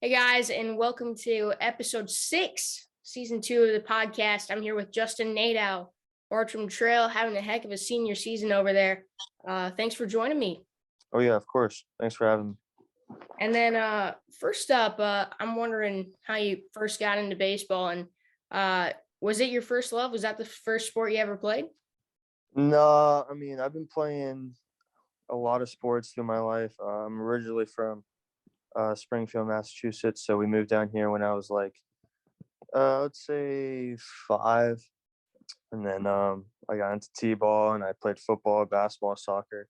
Hey guys, and welcome to episode 6, season 2 of the podcast. I'm here with Justin Nadeau, Bartram Trail, having a heck of a senior season over there. Thanks for joining me. Oh, yeah, of course. Thanks for having me. And then first up, I'm wondering how you first got into baseball, and was it your first love? Was that the first sport you ever played? No, I've been playing a lot of sports through my life. I'm originally from Springfield, Massachusetts, so we moved down here when I was let's say 5. And then I got into t-ball, and I played football, basketball, soccer,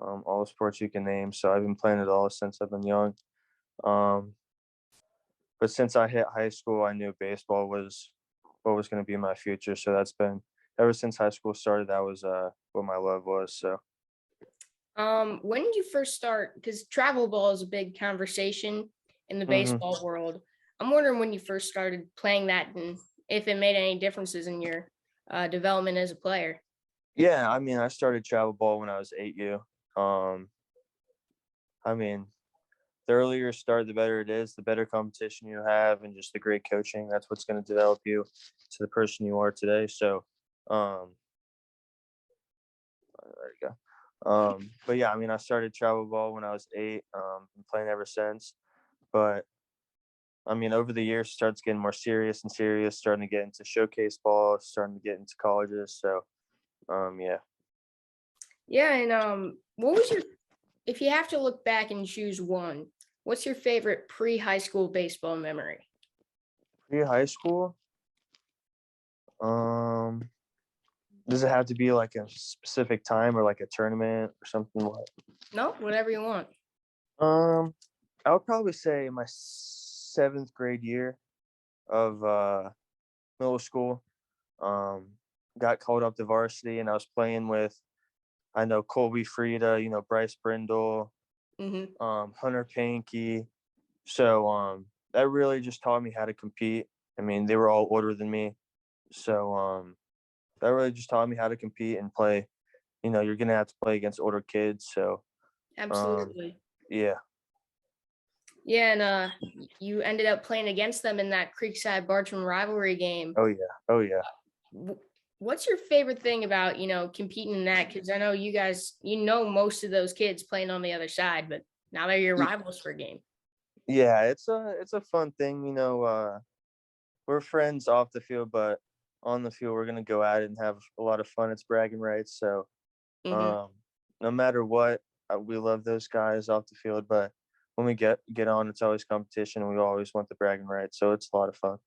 all the sports you can name. So I've been playing it all since I've been young. Um, but since I hit high school, I knew baseball was what was going to be my future. So that's been ever since high school started. That was what my love was. So. When did you first start? Because travel ball is a big conversation in the Mhm. baseball world. I'm wondering when you first started playing that and if it made any differences in your development as a player. Yeah, I started travel ball when I was 8U. Um, I mean, the earlier you start, the better it is, the better competition you have, and just the great coaching. That's what's going to develop you to the person you are today. So, um, there you go. But yeah, I started travel ball when I was 8. Been playing ever since. But over the years, it starts getting more serious and serious. Starting to get into showcase ball, starting to get into colleges. So, yeah. Yeah, and what was your if you have to look back and choose one, what's your favorite pre-high school baseball memory? Pre-high school. Um, Does it have to be like a specific time or like a tournament or something? What? No, whatever you want. Um, I would probably say my 7th grade year of middle school. Um, got called up to varsity, and I was playing with I know Colby Frieda, Bryce Brindle, Hmm. Hunter Pankey. So that really just taught me how to compete. They were all older than me, so that really just taught me how to compete and play. You're gonna have to play against older kids. So um, Absolutely. yeah. Yeah, and you ended up playing against them in that Creekside Bartram rivalry game. Oh yeah. Oh yeah. wh- What's your favorite thing about, competing in that? Because I know you guys, most of those kids playing on the other side, but now they're your rivals for a game. Yeah, it's a fun thing. We're friends off the field, but on the field we're gonna go at it and have a lot of fun. It's bragging rights. So Hmm. um, no matter what, we love those guys off the field. But when we get on, it's always competition, and we always want the bragging rights. So it's a lot of fun.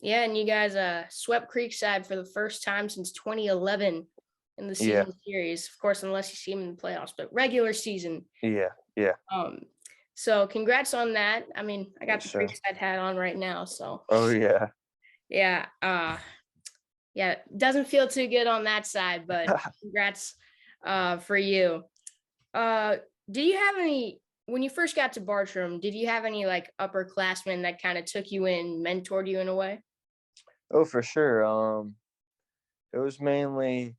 Yeah, and you guys swept Creekside for the first time since 2011 in the Yeah. season series. Of course, unless you see them in the playoffs, but regular season. Yeah. Yeah. Um, so congrats on that. I mean, I got Yes, the sir. Creekside hat on right now, so Oh yeah. yeah. Yeah, doesn't feel too good on that side, but congrats for you. Uh, do you have any when you first got to Bartram? Did you have any like upperclassmen that kind of took you in, mentored you in a way? Oh, for sure. It was mainly,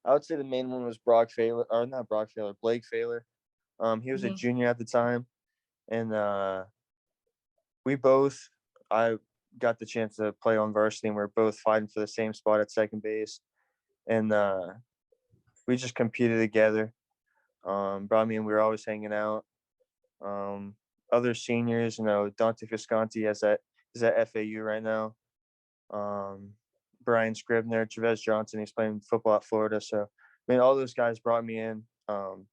I would say the main one was Brock Failer, or not Brock Failer, Blake Failer. He was a Hmm. junior at the time, and we both, I got the chance to play on varsity, and we are both fighting for the same spot at second base, and we just competed together. But we were always hanging out. Um, Other seniors, Dante Visconti is at FAU right now. Um, Brian Scribner, Chavez Johnson, he's playing football at Florida. So all those guys brought me in, and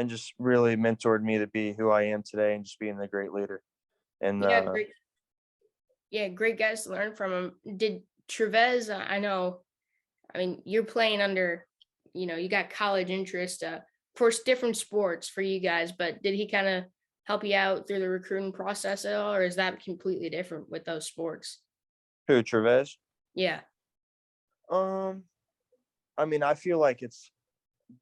just really mentored me to be who I am today and just being a great leader. And Yeah, great. Yeah, great guys to learn from him. Did Trevez? I know. I mean, you're playing under. You got college interest. Of course, different sports for you guys. But did he kind of help you out through the recruiting process at all, or is that completely different with those sports? who, Chavez? Yeah. Um, I feel like it's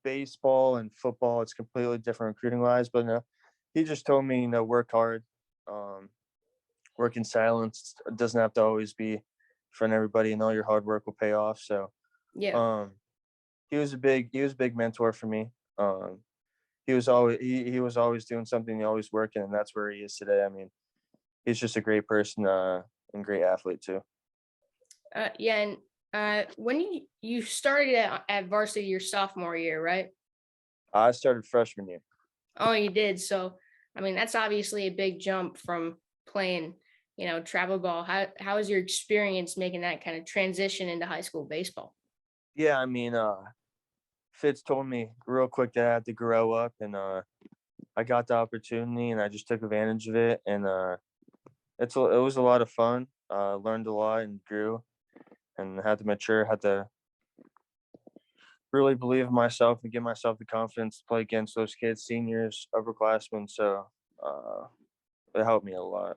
baseball and football. It's completely different recruiting wise, but he just told me, work hard, um, work in silence. It doesn't have to always be in front of everybody, and all your hard work will pay off. So, Yeah. um, he was a big mentor for me. Um, he was always doing something, always working, and that's where he is today. I mean, he's just a great person and great athlete too. Yeah, and when you started at varsity your sophomore year, right? I started freshman year. Oh, you did. So, I mean, that's obviously a big jump from playing, travel ball. How was your experience making that kind of transition into high school baseball? Yeah, I mean, Fitz told me real quick that I had to grow up, and I got the opportunity, and I just took advantage of it, and it was a lot of fun. Learned a lot and grew, and had to mature, had to really believe in myself and give myself the confidence to play against those kids, seniors, upperclassmen. So uh, it helped me a lot.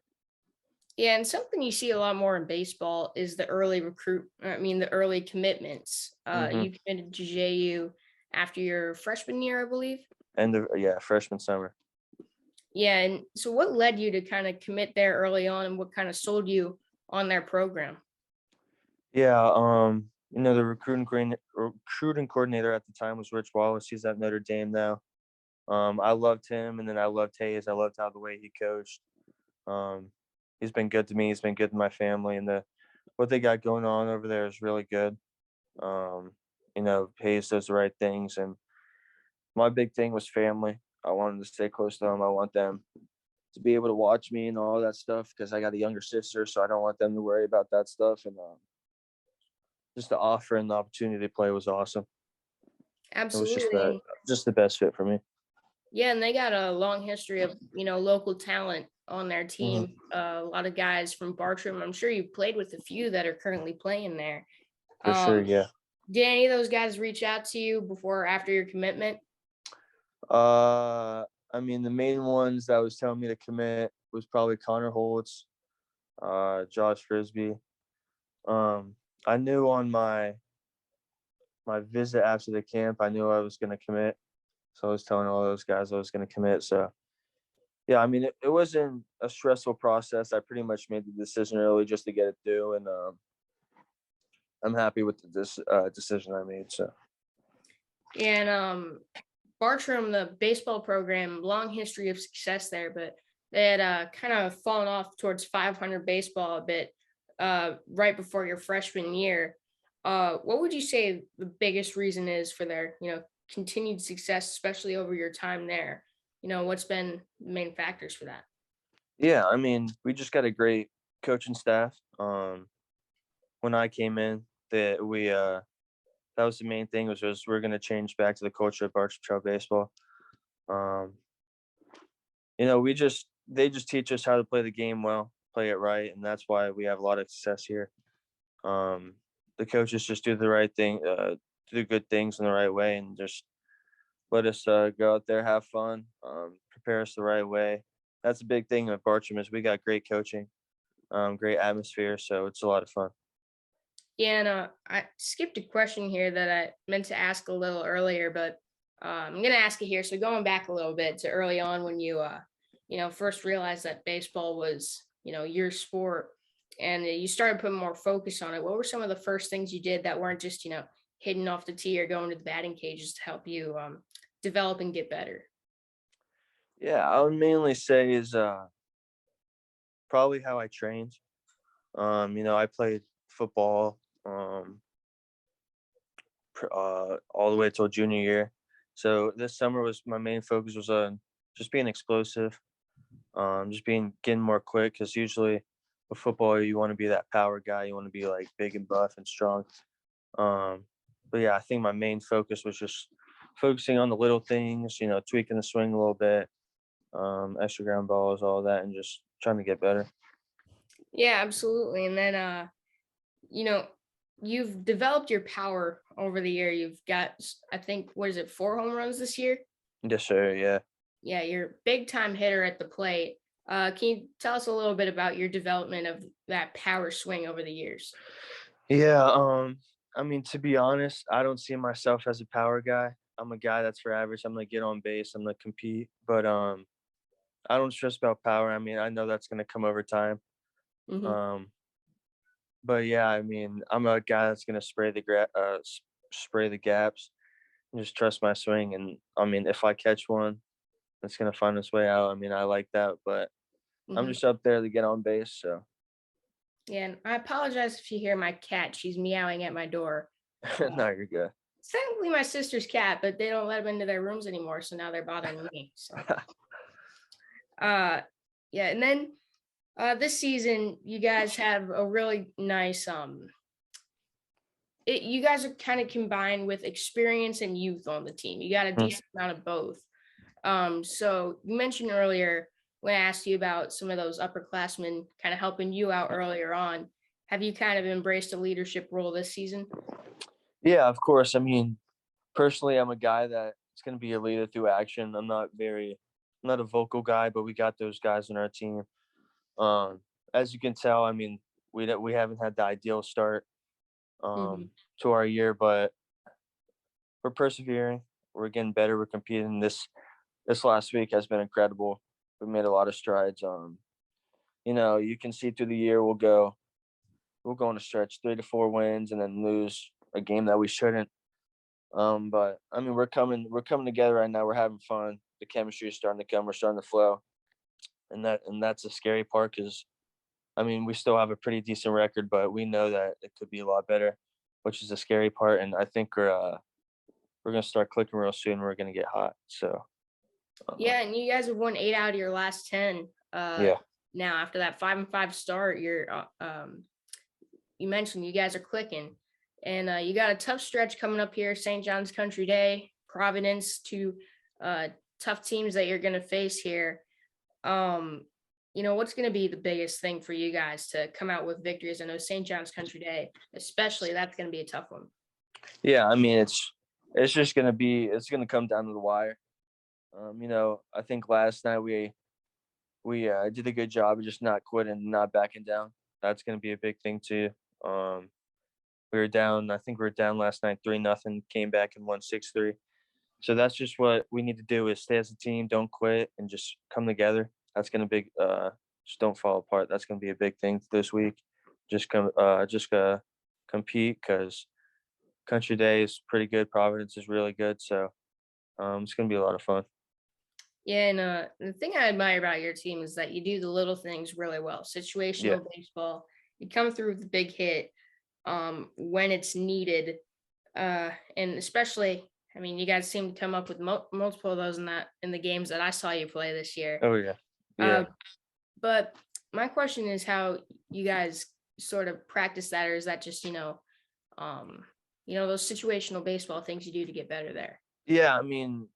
Yeah, and something you see a lot more in baseball is the early the early commitments. Hmm. You committed to JU after your freshman year, I believe. And yeah, freshman summer. Yeah, and so what led you to kind of commit there early on, and what kind of sold you on their program? Yeah, the recruiting coordinator at the time was Rich Wallace. He's at Notre Dame now. I loved him, and then I loved Hayes. I loved how the way he coached. Um, he's been good to me. He's been good to my family, and what they got going on over there is really good. Um, Hayes does the right things, and my big thing was family. I wanted to stay close to them. I want them to be able to watch me and all that stuff because I got a younger sister, so I don't want them to worry about that stuff. And just the offer and the opportunity to play was awesome. It was Absolutely. just the best fit for me. Yeah, and they got a long history of, local talent on their Hmm. team. A lot of guys from Bartram. I'm sure you played with a few that are currently playing there. For sure, Um, yeah. did any of those guys reach out to you before or after your commitment? Uh, I mean, the main ones that was telling me to commit was probably Connor Holtz, Josh Frisbee. Um, I knew on my visit after the camp, I knew I was going to commit. So I was telling all those guys I was going to commit. So yeah, I mean, it wasn't a stressful process. I pretty much made the decision early just to get it through, and I'm happy with this decision I made. So And Bartram, the baseball program, long history of success there, but they had kind of fallen off towards 500 baseball a bit right before your freshman year. What would you say the biggest reason is for their, continued success, especially over your time there? What's been the main factors for that? yeah, I mean, we just got a great coaching staff. When I came in, that was the main thing was we're going to change back to the culture of Bartram baseball. Um, they just teach us how to play the game well, play it right, and that's why we have a lot of success here. Um, the coaches just do the right thing, do good things in the right way, and just let us go out there, have fun, prepare us the right way. That's a big thing at Bartram is we got great coaching, great atmosphere, so it's a lot of fun. Yeah, and I skipped a question here that I meant to ask a little earlier, but I'm gonna ask it here. So going back a little bit to early on when you first realized that baseball was, your sport, and you started putting more focus on it. What were some of the first things you did that weren't just, hitting off the tee or going to the batting cages to help you develop and get better? Yeah, I would mainly say is probably how I trained. I played football all the way till junior year. So this summer was my main focus was on just being explosive, just getting more quick because usually with football you want to be that power guy, you want to be like big and buff and strong. Um, but yeah, I think my main focus was just focusing on the little things, tweaking the swing a little bit, extra ground balls, all that, and just trying to get better. Yeah, absolutely. And then you know, you've developed your power over the year. You've got, I think, what is it, 4 home runs this year? Yes, sir. Yeah. Yeah, you're a big time hitter at the plate. Can you tell us a little bit about your development of that power swing over the years? Yeah. I mean, to be honest, I don't see myself as a power guy. I'm a guy that's for average. I'm gonna get on base. I'm gonna compete, but I don't stress about power. I mean, I know that's gonna come over time. Hmm. Um, but yeah, I mean, I'm a guy that's gonna spray the gaps, and just trust my swing. And I mean, if I catch one, that's gonna find its way out. I mean, I like that, but I'm Hmm. just up there to get on base. So Yeah, and I apologize if you hear my cat. She's meowing at my door. no, you're good. It's technically my sister's cat, but they don't let them into their rooms anymore, so now they're bothering me. So, uh, yeah, and then this season you guys have a really nice you guys are kind of combined with experience and youth on the team. You got a Mm. decent amount of both. So you mentioned earlier when I asked you about some of those upperclassmen kind of helping you out earlier on. Have you kind of embraced a leadership role this season? Yeah, of course. I mean, personally, I'm a guy that's gonna be a leader through action. I'm not a vocal guy, but we got those guys on our team. Um, as you can tell, I mean, we haven't had the ideal start Hmm. to our year, but we're persevering. We're getting better. We're competing. This last week has been incredible. We made a lot of strides. You can see through the year we'll go on a stretch 3 to 4 wins and then lose a game that we shouldn't. But I mean, we're coming together right now. We're having fun. The chemistry is starting to come. We're starting to flow, and that's the scary part because I mean, we still have a pretty decent record, but we know that it could be a lot better, which is the scary part. And I think we're gonna start clicking real soon. We're gonna get hot. So Yeah, and you guys have won 8 out of your last 10. yeah, Now after that 5-5 start, you mentioned you guys are clicking, and you got a tough stretch coming up here. St. John's Country Day, Providence, two tough teams that you're going to face here. Um, what's going to be the biggest thing for you guys to come out with victories? I know St. John's Country Day, especially, that's going to be a tough one. yeah. I mean, it's just it's gonna come down to the wire. I think last night we did a good job of just not quitting, not backing down. That's gonna be a big thing too. Um, we were down. I think we were down last night 3-0. Came back and won 6-3. So that's just what we need to do is stay as a team, don't quit, and just come together. That's gonna be just don't fall apart. That's gonna be a big thing this week. Just compete because Country Day is pretty good. Providence is really good. So it's gonna be a lot of fun. Yeah, and the thing I admire about your team is that you do the little things really well. Yeah, Situational baseball, you come through with the big hit when it's needed, and especially, I mean, you guys seem to come up with multiple of those in the games that I saw you play this year. oh yeah, Uh, yeah, but my question is how you guys sort of practice that, or is that just those situational baseball things you do to get better there? yeah. I mean,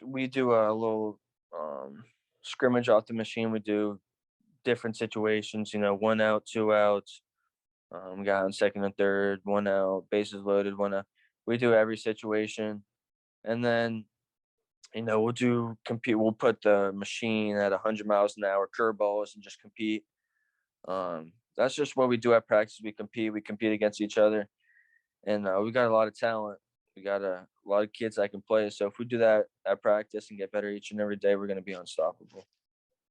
we do a little scrimmage off the machine. We do different situations. 1 out, 2 outs. Got on second and third, 1 out, bases loaded, 1 out. We do every situation, and then we'll do compete. We'll put the machine at 100 miles an hour, curveballs, and just compete. That's just what we do at practice. We compete. We compete against each other, and we got a lot of talent. We got a lot of kids that can play. So if we do that at practice and get better each and every day, we're going to be unstoppable.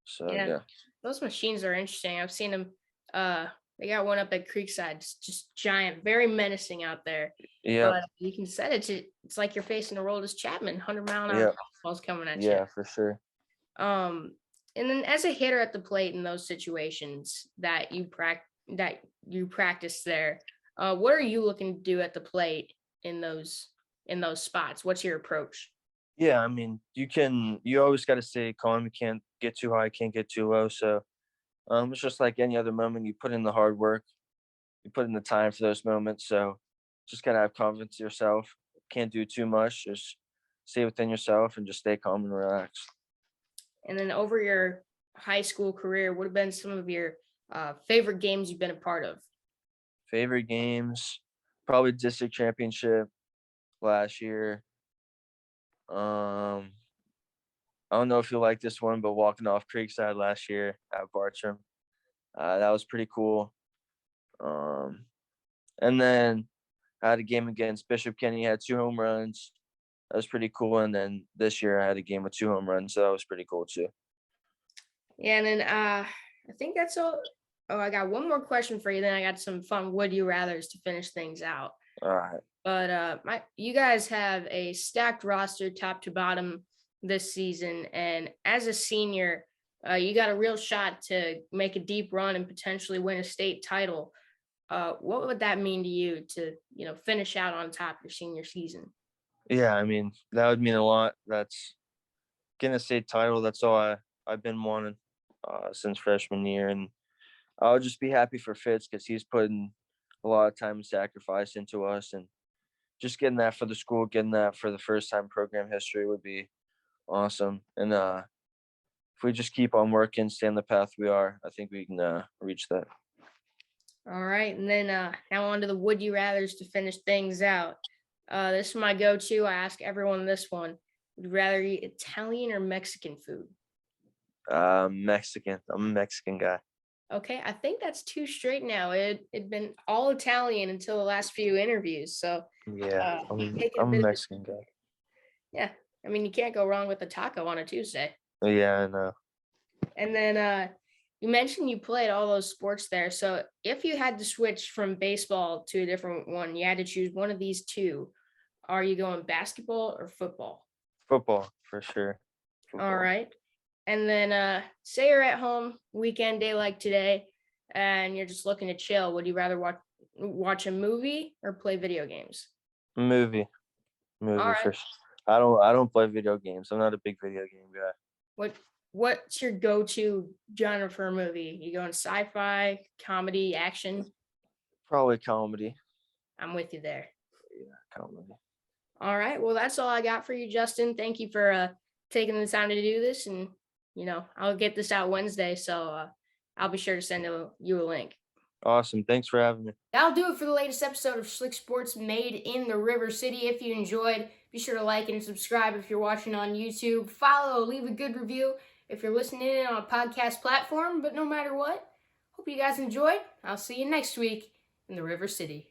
So Yeah, yeah, those machines are interesting. I've seen them. They got one up at Creekside, just giant, very menacing out there. yep, But you can set it to. It's like you're facing a Roldis Chapman, 100-mile-an-hour yep, fastballs coming at you. yeah, for sure. Um, and then as a hitter at the plate in those situations that you practice there, what are you looking to do at the plate in those spots? What's your approach? Yeah, I mean, you always got to stay calm. You can't get too high, can't get too low. So it's just like any other moment. You put in the hard work, you put in the time for those moments. So just gotta have confidence in yourself. Can't do too much. Just stay within yourself and just stay calm and relaxed. And then over your high school career, what have been some of your favorite games you've been a part of? Favorite games, probably district championship last year. Um, I don't know if you like this one, but walking off Creekside last year at Bartram, that was pretty cool. Um, and then I had a game against Bishop Kenny, had 2 home runs. That was pretty cool. And then this year I had a game with 2 home runs, so that was pretty cool too. Yeah, and then I think that's all. Oh, I got one more question for you. Then I got some fun would you rather's to finish things out. All right. But you guys have a stacked roster, top to bottom. this season, and as a senior, you got a real shot to make a deep run and potentially win a state title. What would that mean to you to, finish out on top your senior season? Yeah, I mean, that would mean a lot. That's getting a state title. That's all I've been wanting since freshman year, and I'll just be happy for Fitz because he's putting a lot of time and sacrifice into us, and just getting that for the school, getting that for the first time program history would be awesome. And if we just keep on working, stay on the path we are, I think we can reach that. All right, and then now on to the would you rather's to finish things out. This is my go-to. I ask everyone this one: would you rather eat Italian or Mexican food? Mexican. I'm a Mexican guy. Okay, I think that's two straight now. It'd been all Italian until the last few interviews. So Yeah, uh taking a I'm a bit of Mexican guy. yeah. I mean, you can't go wrong with a taco on a Tuesday. Yeah, I know. And then you mentioned you played all those sports there. So if you had to switch from baseball to a different one, you had to choose one of these two. Are you going basketball or football? Football for sure. All Football. right. And then say you're at home weekend day like today and you're just looking to chill. Would you rather watch a movie or play video games? Movie. All Movie right. for sure. I don't play video games. I'm not a big video game guy. What what's your go-to genre for a movie? You going sci-fi, comedy, action? Probably comedy. I'm with you there. Yeah, comedy. All right. Well, that's all I got for you, Justin. Thank you for taking the time to do this. And, I'll get this out Wednesday. So I'll be sure to send you a link. Awesome. Thanks for having me. That'll do it for the latest episode of Schlick Sports made in the River City. If you enjoyed, be sure to like and subscribe if you're watching on YouTube. Follow, leave a good review if you're listening in on a podcast platform. But no matter what, hope you guys enjoyed. I'll see you next week in the River City.